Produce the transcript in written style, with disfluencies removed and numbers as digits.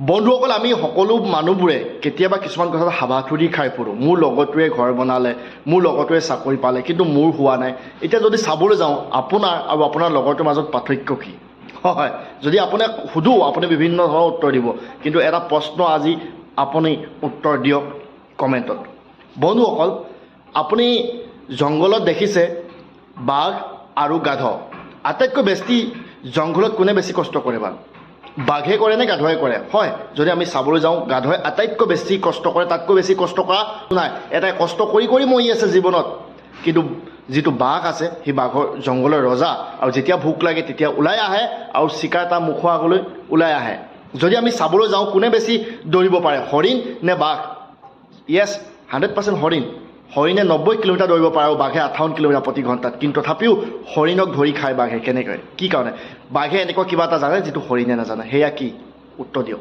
বন্ধুসকল, আমি সকলো মানুহবোৰে কেতিয়াবা কিছুমান কথাত হাবাথুৰি খাই ফুৰোঁ। মোৰ লগৰটোৱে ঘৰ বনালে, মোৰ লগৰটোৱে চাকৰি পালে, কিন্তু মোৰ হোৱা নাই। এতিয়া যদি চাবলৈ যাওঁ, আপোনাৰ আৰু আপোনাৰ লগৰটোৰ মাজত পাৰ্থক্য কি? হয়, যদি আপোনাক সোধোঁ, আপুনি বিভিন্ন ধৰণৰ উত্তৰ দিব, কিন্তু এটা প্ৰশ্ন আজি আপুনি উত্তৰ দিয়ক কমেণ্টত। বন্ধুসকল, আপুনি জংঘলত দেখিছে বাঘ আৰু গাধ। আটাইতকৈ বেছি জংঘলত কোনে বেছি কষ্ট কৰে বাৰু? বাঘে কৰে নে গাধৱে কৰে? হয়, যদি আমি চাবলৈ যাওঁ, গাধৱে আটাইতকৈ বেছি কষ্ট কৰে, তাতকৈ বেছি কষ্ট কৰা নাই। এটাই কষ্ট কৰি কৰি মৰি আছে জীৱনত, কিন্তু যিটো বাঘ আছে সেই বাঘৰ জংঘলৰ ৰজা, আৰু যেতিয়া ভোক লাগে তেতিয়া ওলাই আহে আৰু চিকাৰ তাৰ মুখৰ আগলৈ ওলাই আহে। যদি আমি চাবলৈ যাওঁ, কোনে বেছি দৌৰিব পাৰে, হৰিণ নে বাঘ? য়েছ, 100% হৰিণ। হৰিণে 90 কিলোমিটাৰ দৌৰিব পাৰে আৰু বাঘে 58 কিলোমিটাৰ প্ৰতি ঘণ্টাত, কিন্তু তথাপিও হৰিণক ধৰি খায় বাঘে। কেনেকৈ? কি কাৰণে? বাঘে এনেকুৱা কিবা এটা জানে যিটো হৰিণে নাজানে। সেয়া কি? উত্তৰ দিয়ক।